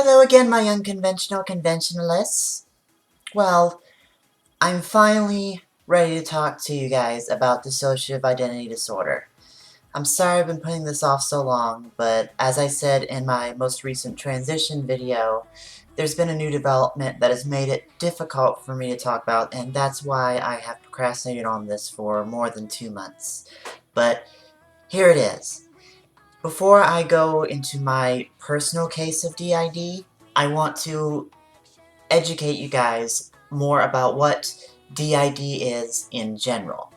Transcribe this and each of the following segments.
Hello again, my unconventional conventionalists. Well, I'm finally ready to talk to you guys about dissociative identity disorder. I'm sorry I've been putting this off so long, but as I said in my most recent transition video, there's been a new development that has made it difficult for me to talk about, and that's why I have procrastinated on this for more than 2 months. But here it is. Before I go into my personal case of DID, I want to educate you guys more about what DID is in general.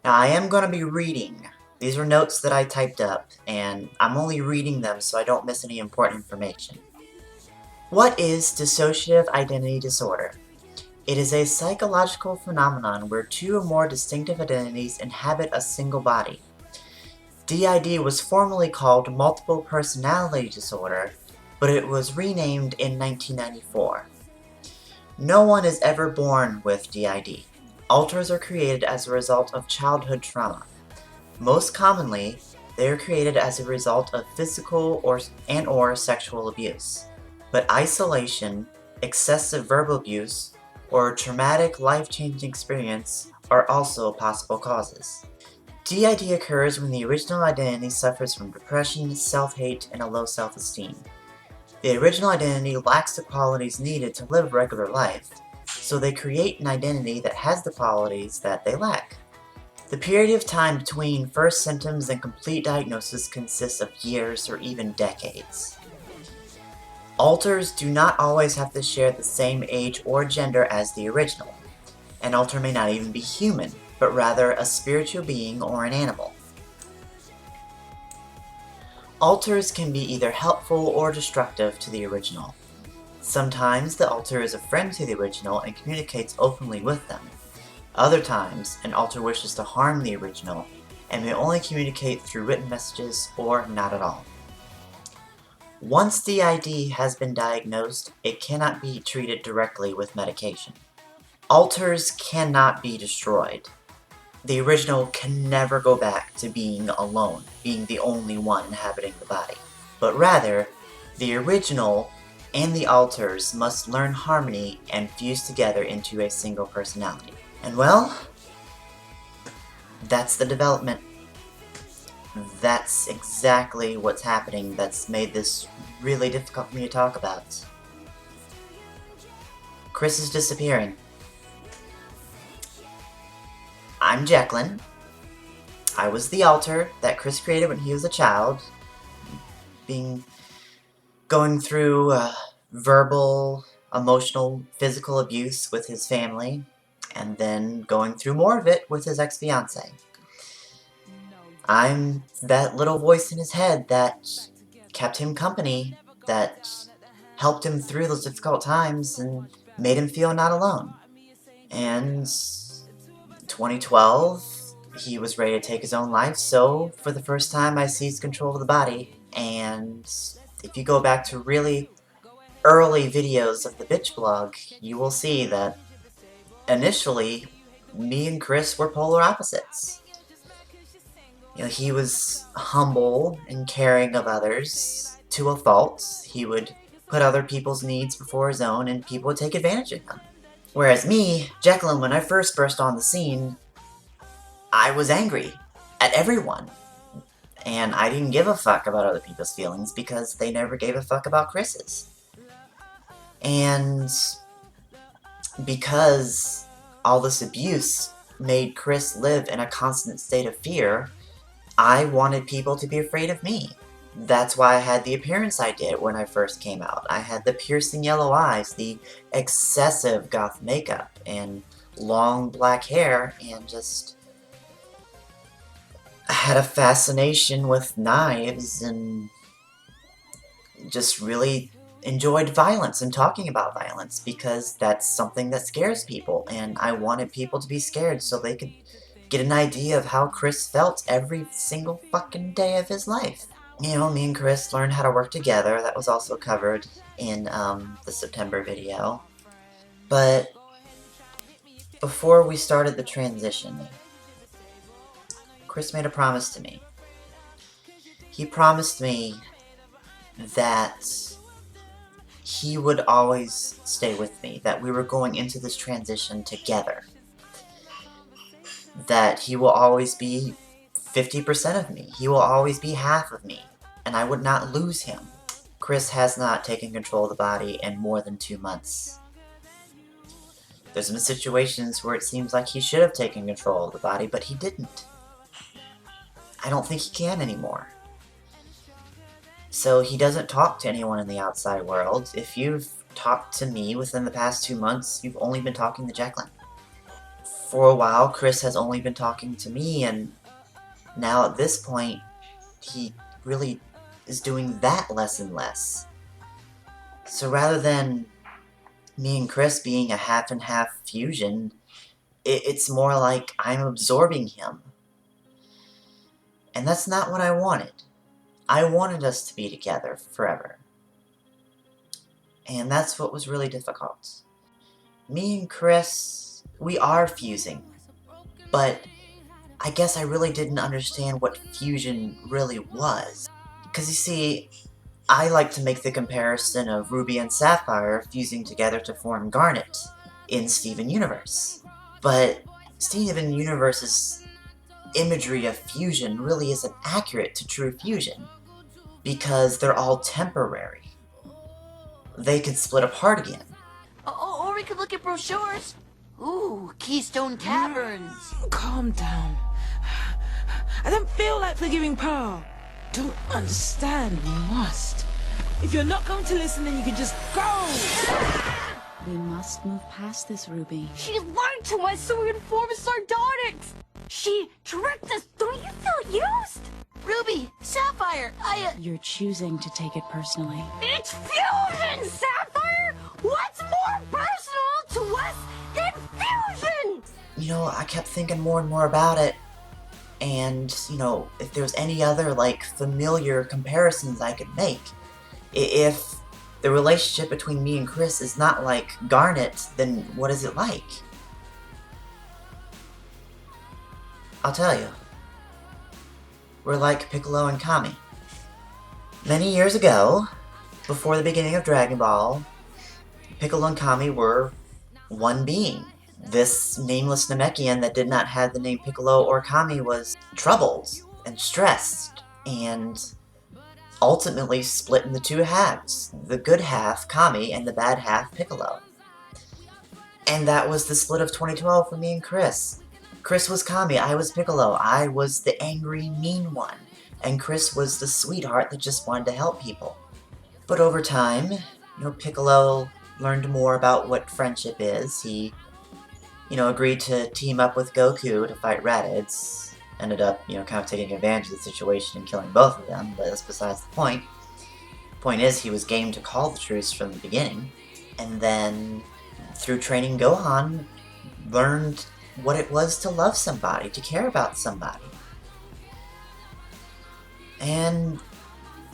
Now, I am going to be reading. These are notes that I typed up, and I'm only reading them so I don't miss any important information. What is dissociative identity disorder? It is a psychological phenomenon where two or more distinctive identities inhabit a single body. DID was formerly called multiple personality disorder, but it was renamed in 1994. No one is ever born with DID. Alters are created as a result of childhood trauma. Most commonly, they are created as a result of physical or sexual abuse. But isolation, excessive verbal abuse, or traumatic life-changing experience are also possible causes. DID occurs when the original identity suffers from depression, self-hate, and a low self-esteem. The original identity lacks the qualities needed to live regular life, so they create an identity that has the qualities that they lack. The period of time between first symptoms and complete diagnosis consists of years or even decades. Alters do not always have to share the same age or gender as the original. An alter may not even be human, but rather a spiritual being or an animal. Alters can be either helpful or destructive to the original. Sometimes the alter is a friend to the original and communicates openly with them. Other times, an alter wishes to harm the original and may only communicate through written messages or not at all. Once DID has been diagnosed, it cannot be treated directly with medication. Alters cannot be destroyed. The original can never go back to being alone, being the only one inhabiting the body. But rather, the original and the alters must learn harmony and fuse together into a single personality. And well, that's the development. That's exactly what's happening that's made this really difficult for me to talk about. Chris is disappearing. I'm Jeklyn. I was the alter that Chris created when he was a child, going through verbal, emotional, physical abuse with his family, and then going through more of it with his ex-fiancée. I'm that little voice in his head that kept him company, that helped him through those difficult times and made him feel not alone. And 2012, he was ready to take his own life, so for the first time I seized control of the body. And if you go back to really early videos of the Bitch blog, you will see that initially me and Chris were polar opposites. You know, he was humble and caring of others to a fault. He would put other people's needs before his own, and people would take advantage of him. Whereas me, Jeklyn, when I first burst on the scene, I was angry at everyone. And I didn't give a fuck about other people's feelings because they never gave a fuck about Chris's. And because all this abuse made Chris live in a constant state of fear, I wanted people to be afraid of me. That's why I had the appearance I did when I first came out. I had the piercing yellow eyes, the excessive goth makeup, and long black hair, and just I had a fascination with knives and just really enjoyed violence and talking about violence because that's something that scares people, and I wanted people to be scared so they could get an idea of how Chris felt every single fucking day of his life. You know, me and Chris learned how to work together. That was also covered in the September video. But before we started the transition, Chris made a promise to me. He promised me that he would always stay with me, that we were going into this transition together, that he will always be 50% of me, he will always be half of me, and I would not lose him. Chris has not taken control of the body in more than 2 months. There's been situations where it seems like he should have taken control of the body, but he didn't. I don't think he can anymore. So he doesn't talk to anyone in the outside world. If you've talked to me within the past 2 months, you've only been talking to Jeklyn. For a while, Chris has only been talking to me, and now at this point, he really is doing that less and less. So rather than me and Chris being a half and half fusion, it's more like I'm absorbing him. And that's not what I wanted. I wanted us to be together forever. And that's what was really difficult. Me and Chris, we are fusing. But I guess I really didn't understand what fusion really was. Because you see, I like to make the comparison of Ruby and Sapphire fusing together to form Garnet in Steven Universe. But Steven Universe's imagery of fusion really isn't accurate to true fusion, because they're all temporary. They could split apart again. Or we could look at brochures. Ooh, Keystone Caverns. Calm down. I don't feel like forgiving Pearl. Don't understand, you must. If you're not going to listen, then you can just go! We must move past this, Ruby. She lied to us so we would form sardonyx. She tricked us. Don't you feel used? Ruby, Sapphire, You're choosing to take it personally. It's fusion, Sapphire! What's more personal to us than fusion? You know, I kept thinking more and more about it, and, you know, if there was any other, like, familiar comparisons I could make. If the relationship between me and Chris is not like Garnet, then what is it like? I'll tell you. We're like Piccolo and Kami. Many years ago, before the beginning of Dragon Ball, Piccolo and Kami were one being. This nameless Namekian that did not have the name Piccolo or Kami was troubled and stressed, and ultimately split into two halves. The good half, Kami, and the bad half, Piccolo. And that was the split of 2012 for me and Chris. Chris was Kami, I was Piccolo. I was the angry, mean one, and Chris was the sweetheart that just wanted to help people. But over time, you know, Piccolo learned more about what friendship is. He, you know, agreed to team up with Goku to fight Raditz. Ended up, you know, kind of taking advantage of the situation and killing both of them, but that's besides the point. Point is, he was game to call the truce from the beginning, and then, through training Gohan, learned what it was to love somebody, to care about somebody. And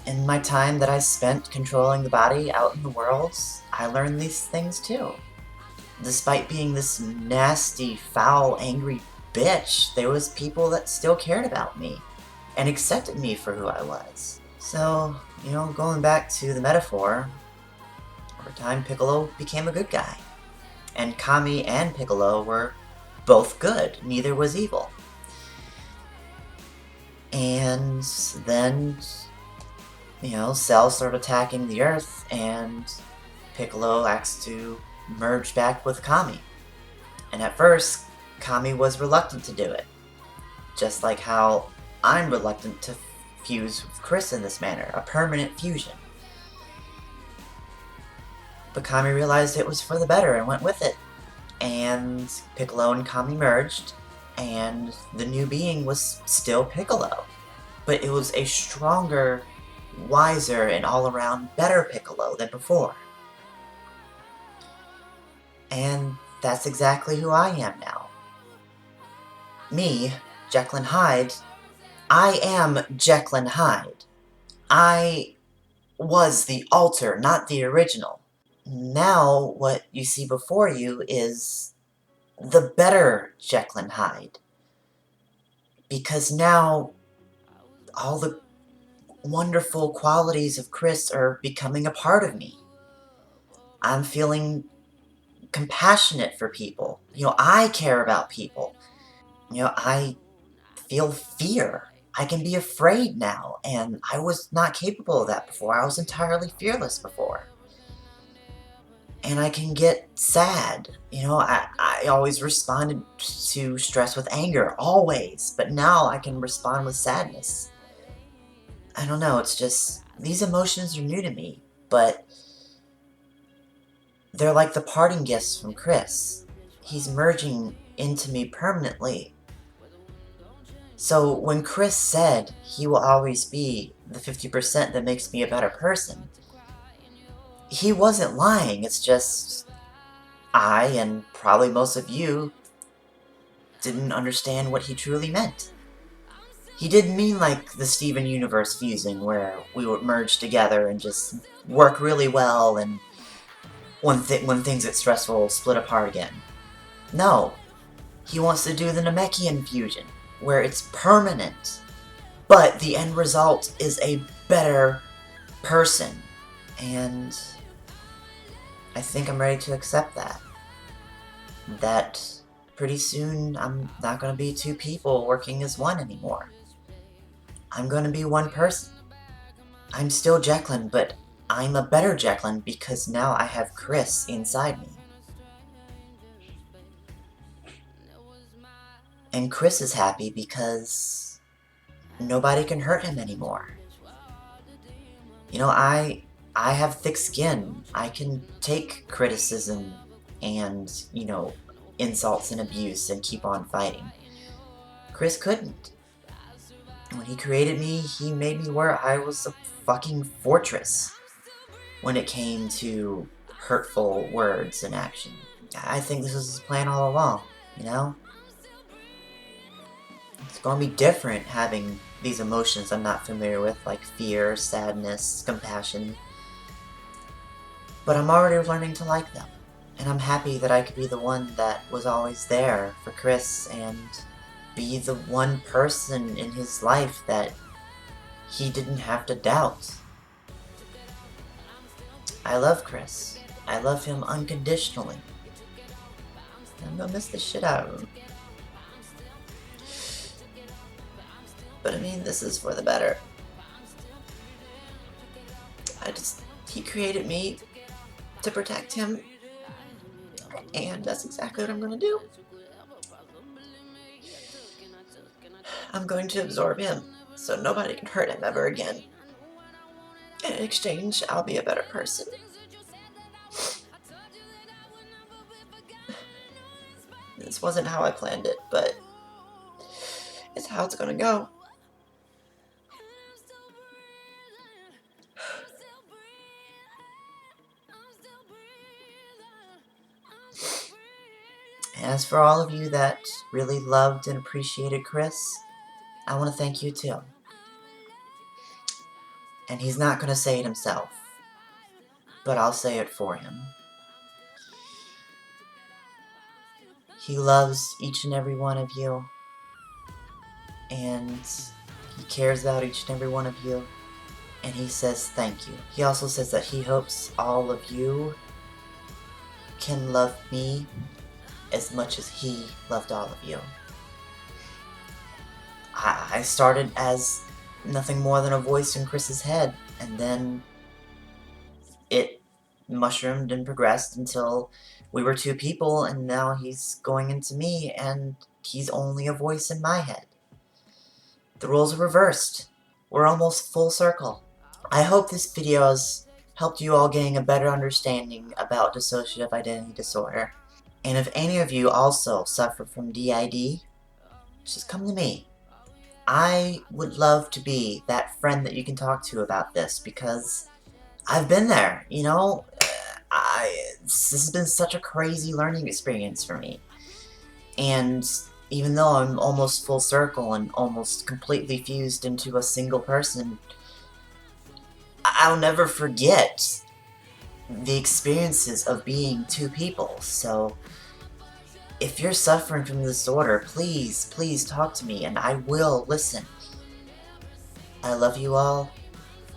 in my time that I spent controlling the body out in the world, I learned these things too. Despite being this nasty, foul, angry bitch, there was people that still cared about me and accepted me for who I was. So, you know, going back to the metaphor, over time Piccolo became a good guy. And Kami and Piccolo were both good. Neither was evil. And then, you know, Cell started attacking the Earth, and Piccolo asked to merge back with Kami. And at first, Kami was reluctant to do it. Just like how I'm reluctant to fuse with Chris in this manner, a permanent fusion. But Kami realized it was for the better and went with it. And Piccolo and Kami merged, and the new being was still Piccolo. But it was a stronger, wiser, and all-around better Piccolo than before. And that's exactly who I am now. Me, Jeklyn Hyde, I am Jeklyn Hyde. I was the alter, not the original. Now, what you see before you is the better Jeklyn Hyde. Because now, all the wonderful qualities of Chris are becoming a part of me. I'm feeling compassionate for people. I care about people. I feel fear. I can be afraid now, and I was not capable of that before. I was entirely fearless before. And I can get sad. I always responded to stress with anger, always. But now I can respond with sadness. I don't know, it's just, these emotions are new to me, but they're like the parting gifts from Chris. He's merging into me permanently. So when Chris said he will always be the 50% that makes me a better person, he wasn't lying. It's just I, and probably most of you, didn't understand what he truly meant. He didn't mean like the Steven Universe fusing, where we would merge together and just work really well, and when things get stressful, split apart again. No. He wants to do the Namekian fusion, where it's permanent, but the end result is a better person. And I think I'm ready to accept that. That pretty soon I'm not going to be two people working as one anymore. I'm going to be one person. I'm still Jeklyn, but I'm a better Jeklyn because now I have Chris inside me. And Chris is happy because nobody can hurt him anymore. I have thick skin. I can take criticism and, insults and abuse and keep on fighting. Chris couldn't. When he created me, he made me where I was a fucking fortress when it came to hurtful words and action. I think this was his plan all along, It's gonna be different having these emotions I'm not familiar with, like fear, sadness, compassion. But I'm already learning to like them. And I'm happy that I could be the one that was always there for Chris and be the one person in his life that he didn't have to doubt. I love Chris. I love him unconditionally. I'm gonna miss the shit out of him. But I mean, this is for the better. He created me to protect him, and that's exactly what I'm gonna do. I'm going to absorb him, so nobody can hurt him ever again. And in exchange, I'll be a better person. This wasn't how I planned it, but it's how it's gonna go. As for all of you that really loved and appreciated Chris, I want to thank you too. And he's not going to say it himself, but I'll say it for him. He loves each and every one of you, and he cares about each and every one of you, and he says thank you. He also says that he hopes all of you can love me as much as he loved all of you. I started as nothing more than a voice in Chris's head, and then it mushroomed and progressed until we were two people, and now he's going into me, and he's only a voice in my head. The roles are reversed. We're almost full circle. I hope this video has helped you all gain a better understanding about dissociative identity disorder. And if any of you also suffer from DID, just come to me. I would love to be that friend that you can talk to about this, because I've been there, this has been such a crazy learning experience for me. And even though I'm almost full circle and almost completely fused into a single person, I'll never forget the experiences of being two people. So if you're suffering from this disorder, please, please talk to me and I will listen. I love you all.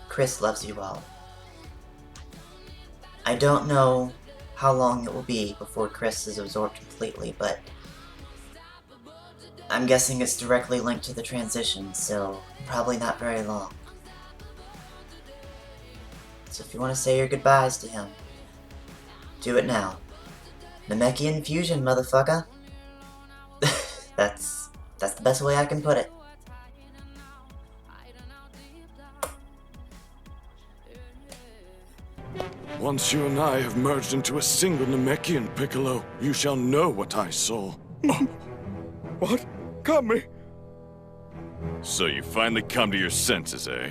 Chris loves you all. I don't know how long it will be before Chris is absorbed completely, but I'm guessing it's directly linked to the transition, so probably not very long. So if you want to say your goodbyes to him, do it now. Namekian fusion, motherfucker. That's the best way I can put it. Once you and I have merged into a single Namekian, Piccolo, you shall know what I saw. What? Kami? So you finally come to your senses, eh?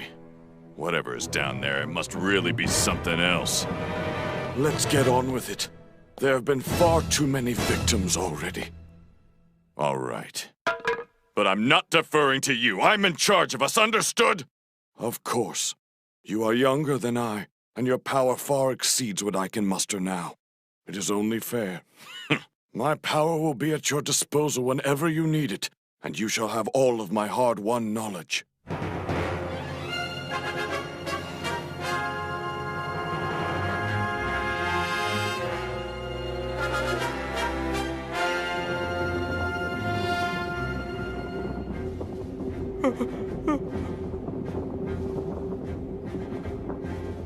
Whatever is down there, it must really be something else. Let's get on with it. There have been far too many victims already. All right. But I'm not deferring to you. I'm in charge of us, understood? Of course. You are younger than I, and your power far exceeds what I can muster now. It is only fair. My power will be at your disposal whenever you need it, and you shall have all of my hard-won knowledge.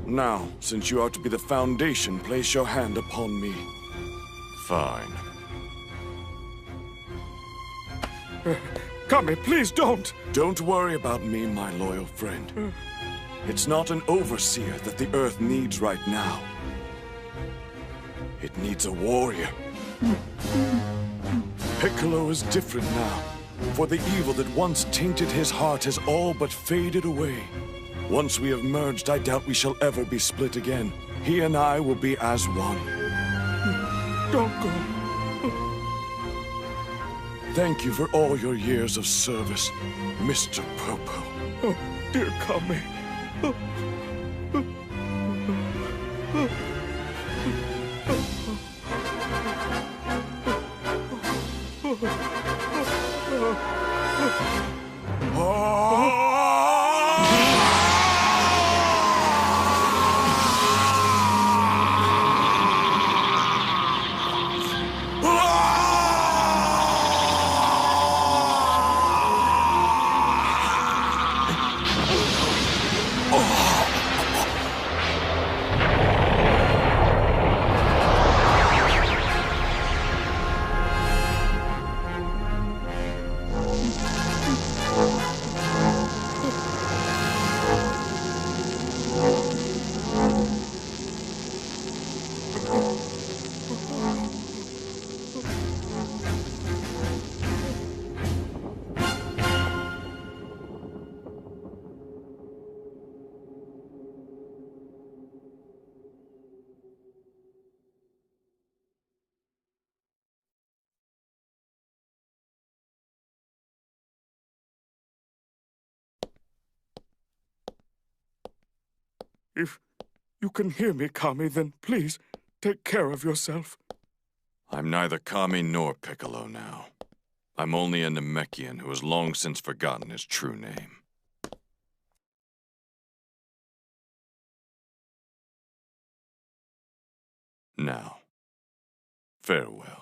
Now, since you are to be the foundation, place your hand upon me. Fine. Kami, please don't! Don't worry about me, my loyal friend. It's not an overseer that the Earth needs right now. It needs a warrior. Piccolo is different now, for the evil that once tainted his heart has all but faded away. Once we have merged, I doubt we shall ever be split again. He and I will be as one. Don't go. Thank you for all your years of service, Mr. Popo. Oh, dear Kami. If you can hear me, Kami, then please take care of yourself. I'm neither Kami nor Piccolo now. I'm only a Namekian who has long since forgotten his true name. Now, farewell.